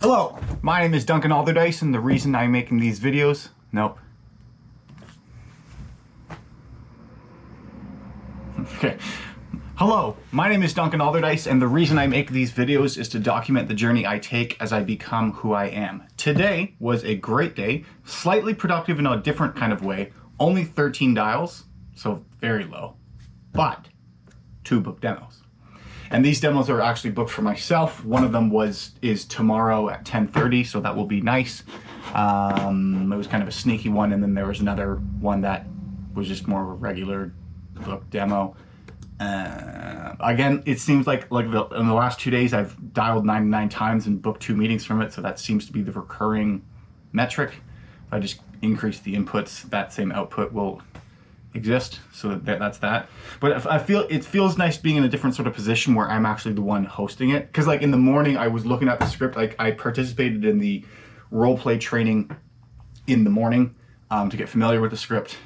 Hello, my name is Duncan Alderdice, and the reason I'm making these videos... Nope. Okay. Hello, my name is Duncan Alderdice, and the reason I make these videos is to document the journey I take as I become who I am. Today was a great day, slightly productive in a different kind of way, only 13 dials, so very low, but 2 book demos. And these demos are actually booked for myself. One of them is tomorrow at 10:30, so that will be nice. It was kind of a sneaky one, and then there was another one that was just more of a regular book demo. Again, it seems like in the last 2 days I've dialed 99 times and booked 2 meetings from it, so that seems to be the recurring metric. If I just increase the inputs, that same output will exist, so that's that. But it feels nice being in a different sort of position where I'm actually the one hosting it, because like in the morning I was looking at the script. Like I participated in the role play training in the morning to get familiar with the script,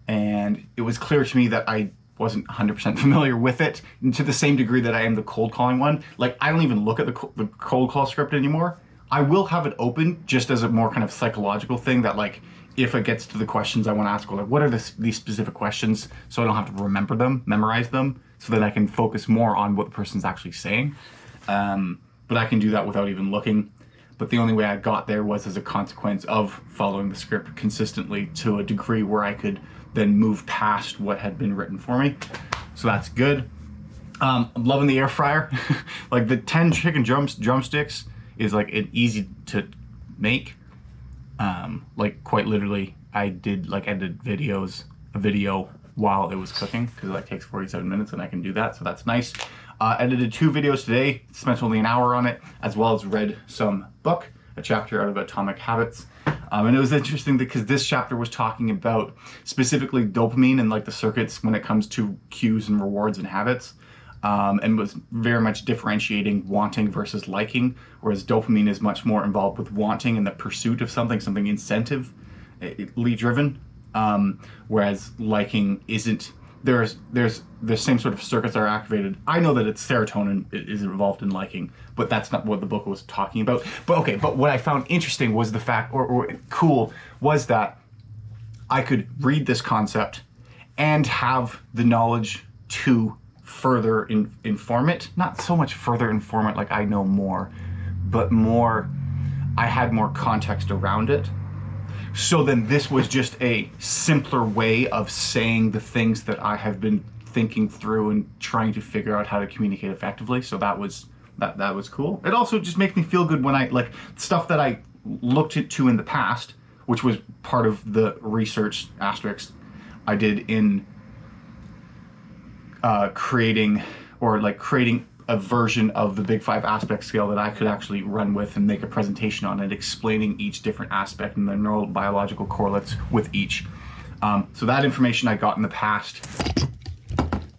and it was clear to me that I wasn't 100% familiar with it, and to the same degree that I am the cold calling one. Like I don't even look at the cold call script anymore. I will have it open just as a more kind of psychological thing, that like if it gets to the questions I want to ask, or like what are these specific questions, so I don't have to remember them, memorize them, so that I can focus more on what the person's actually saying. But I can do that without even looking. But the only way I got there was as a consequence of following the script consistently to a degree where I could then move past what had been written for me. So that's good. I'm loving the air fryer. Like the 10 chicken drumsticks is like an easy to make. Like quite literally, I did a video while it was cooking, because it like takes 47 minutes and I can do that, so that's nice. Edited 2 videos today, spent only an hour on it, as well as read some book, a chapter out of Atomic Habits. And it was interesting because this chapter was talking about specifically dopamine and like the circuits when it comes to cues and rewards and habits. And was very much differentiating wanting versus liking, whereas dopamine is much more involved with wanting and the pursuit of something incentively driven, whereas liking isn't. There's the same sort of circuits are activated. I know that it's serotonin is involved in liking, but that's not what the book was talking about. But what I found interesting was the fact, or cool, was that I could read this concept and have the knowledge to further inform it. Not so much further inform it like I know more, but more I had more context around it. So then this was just a simpler way of saying the things that I have been thinking through and trying to figure out how to communicate effectively. So that was cool. It also just makes me feel good when I like stuff that I looked into in the past, which was part of the research asterisks I did in creating a version of the Big 5 aspect scale that I could actually run with and make a presentation on it, explaining each different aspect and the neurobiological correlates with each. So that information I got in the past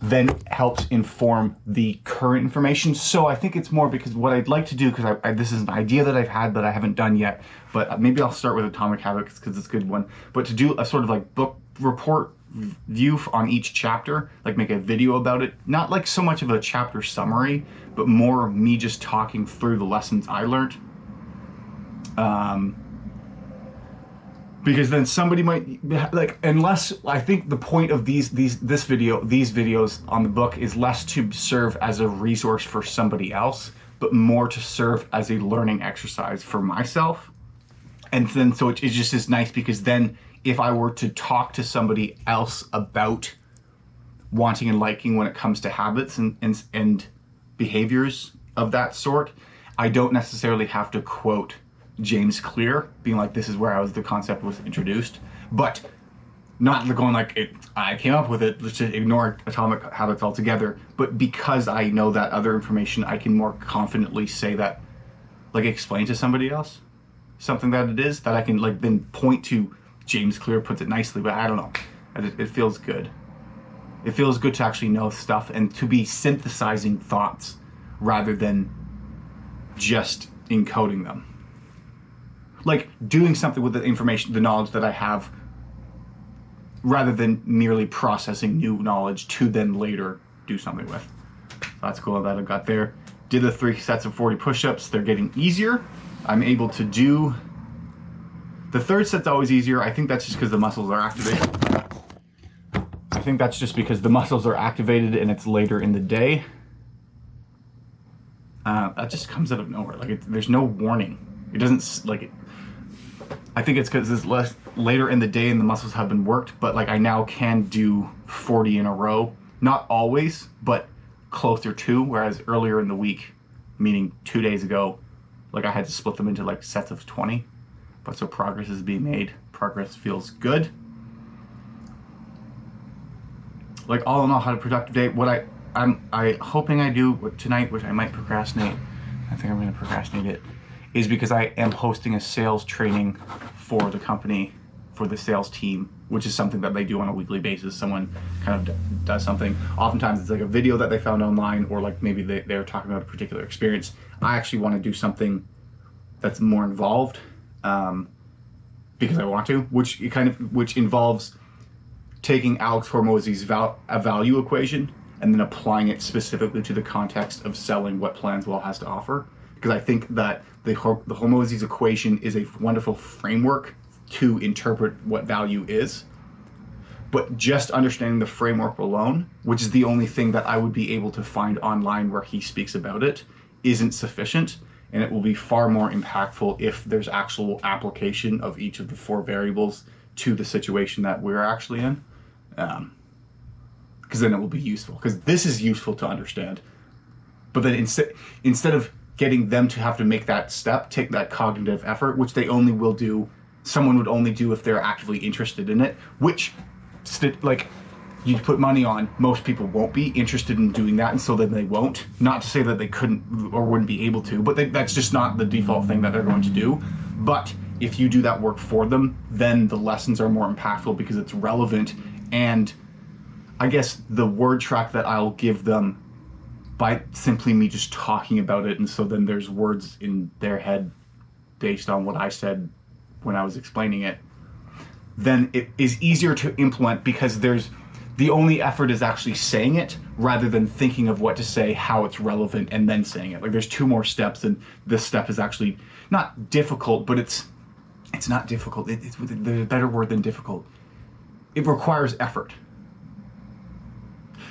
then helps inform the current information. So I think it's more because what I'd like to do, because this is an idea that I've had that I haven't done yet, but maybe I'll start with Atomic Habits because it's a good one, but to do a sort of like book report view on each chapter, like make a video about it, not like so much of a chapter summary, but more me just talking through the lessons I learned. Because then somebody might like, unless I think the point of these videos on the book is less to serve as a resource for somebody else, but more to serve as a learning exercise for myself. And then so it just is nice, because then if I were to talk to somebody else about wanting and liking when it comes to habits and behaviors of that sort, I don't necessarily have to quote James Clear being like, this is where the concept was introduced, but not going like I came up with it, let's just ignore Atomic Habits altogether. But because I know that other information, I can more confidently say that, like explain to somebody else something that it is, that I can like then point to. James Clear puts it nicely, but I don't know. It feels good. It feels good to actually know stuff and to be synthesizing thoughts rather than just encoding them. Like doing something with the information, the knowledge that I have, rather than merely processing new knowledge to then later do something with. So that's cool that I got there. did the 3 sets of 40 push-ups. They're getting easier. I'm able to do, the third set's always easier. I think that's just because the muscles are activated. I think that's just because the muscles are activated and it's later in the day. That just comes out of nowhere. Like, there's no warning. It doesn't, like, I think it's because it's later in the day and the muscles have been worked, but like I now can do 40 in a row. Not always, but closer to, whereas earlier in the week, meaning 2 days ago, like I had to split them into like sets of 20. But so progress is being made. Progress feels good. Like, all in all, had a productive day. What I'm hoping I do tonight, which I might procrastinate, I think I'm going to procrastinate it, is because I am hosting a sales training for the company, for the sales team, which is something that they do on a weekly basis. Someone kind of does something. Oftentimes it's like a video that they found online, or like maybe they're talking about a particular experience. I actually want to do something that's more involved, because I want to, which involves taking Alex Hormozy's value equation and then applying it specifically to the context of selling what Planswell has to offer. Because I think that the Hormozy's equation is a wonderful framework to interpret what value is. But just understanding the framework alone, which is the only thing that I would be able to find online where he speaks about it, isn't sufficient. And it will be far more impactful if there's actual application of each of the 4 variables to the situation that we're actually in. Because then it will be useful. Because this is useful to understand. But then instead of getting them to have to make that step, take that cognitive effort, which they only will do, someone would only do if they're actively interested in it, which, like, you put money on, most people won't be interested in doing that, and so then they won't. Not to say that they couldn't or wouldn't be able to, but that's just not the default thing that they're going to do. But if you do that work for them, then the lessons are more impactful because it's relevant. And I guess the word track that I'll give them by simply me just talking about it, and so then there's words in their head based on what I said when I was explaining it, then it is easier to implement because the only effort is actually saying it rather than thinking of what to say, how it's relevant, and then saying it. Like, there's 2 more steps, and this step is actually not difficult, but it's not difficult. There's a better word than difficult. It requires effort.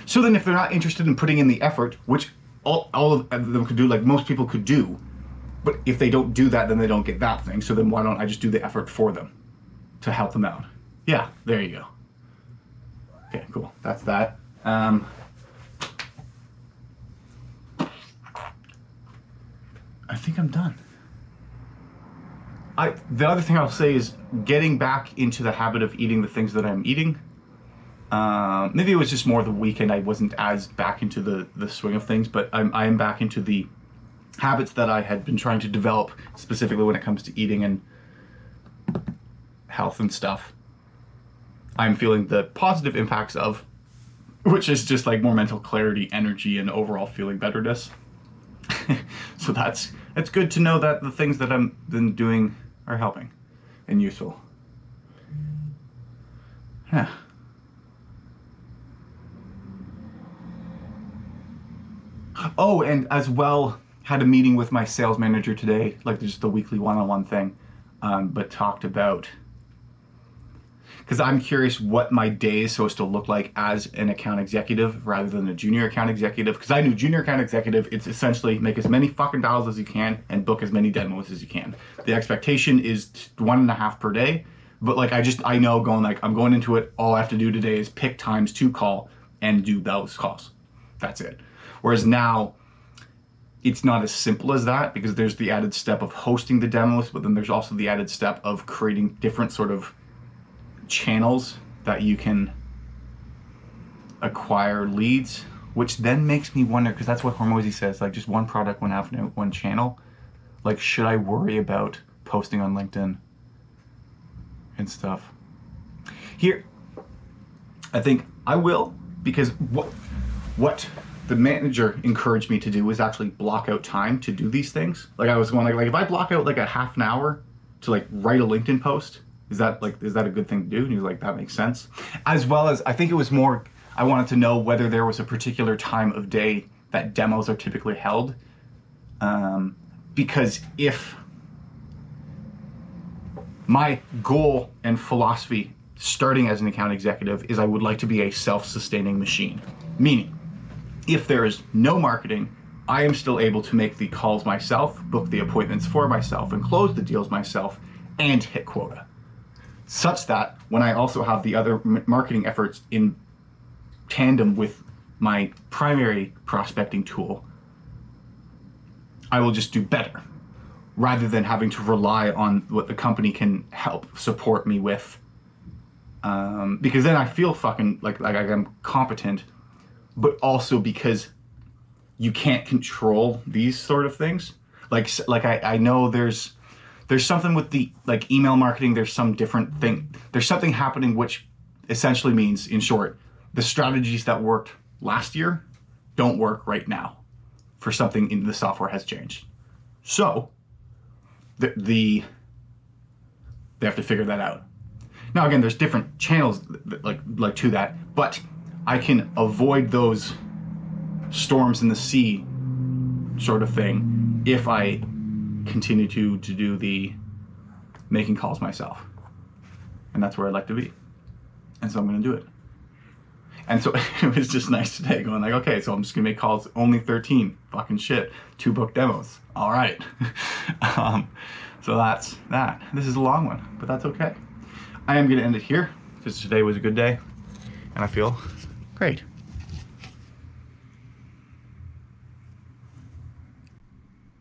So then if they're not interested in putting in the effort, which all of them could do, like most people could do, but if they don't do that, then they don't get that thing. So then why don't I just do the effort for them to help them out? Yeah, there you go. Okay, cool. That's that. I think I'm done. The other thing I'll say is getting back into the habit of eating the things that I'm eating. Maybe it was just more the weekend. I wasn't as back into the swing of things, but I am back into the habits that I had been trying to develop, specifically when it comes to eating and health and stuff. I'm feeling the positive impacts of, which is just like more mental clarity, energy, and overall feeling betterness. So it's good to know that the things that I'm been doing are helping and useful. Yeah. Oh, and as well, had a meeting with my sales manager today, like just the weekly one-on-one thing, but talked about, because I'm curious what my day is supposed to look like as an account executive rather than a junior account executive. Because I knew junior account executive, it's essentially make as many fucking dials as you can and book as many demos as you can. The expectation is 1.5 per day, but like I know going like I'm going into it, all I have to do today is pick times to call and do those calls. That's it. Whereas now, it's not as simple as that because there's the added step of hosting the demos, but then there's also the added step of creating different sort of channels that you can acquire leads, which then makes me wonder, because that's what Hormozy says, like just one product, one avenue, one channel. Like, should I worry about posting on LinkedIn and stuff? Here, I think I will, because what the manager encouraged me to do was actually block out time to do these things. Like I was going like if I block out like a half an hour to like write a LinkedIn post, is that a good thing to do? And he was like, that makes sense. As well as I think it was more, I wanted to know whether there was a particular time of day that demos are typically held. Because if my goal and philosophy starting as an account executive is I would like to be a self-sustaining machine, meaning if there is no marketing, I am still able to make the calls myself, book the appointments for myself, and close the deals myself, and hit quota. Such that when I also have the other marketing efforts in tandem with my primary prospecting tool, I will just do better, rather than having to rely on what the company can help support me with. Because then I feel fucking like I'm competent, but also because you can't control these sort of things. Like I know there's something with the like email marketing. There's some different thing. There's something happening which essentially means, in short, the strategies that worked last year don't work right now, for something in the software has changed. So they have to figure that out. Now again, there's different channels like to that, but I can avoid those storms in the sea sort of thing if I continue to do the making calls myself. And that's where I'd like to be. And so I'm going to do it. And so it was just nice today going like, okay, so I'm just going to make calls, only 13, fucking shit, 2 book demos. All right. So that's that. This is a long one, but that's okay. I am going to end it here because today was a good day and I feel great.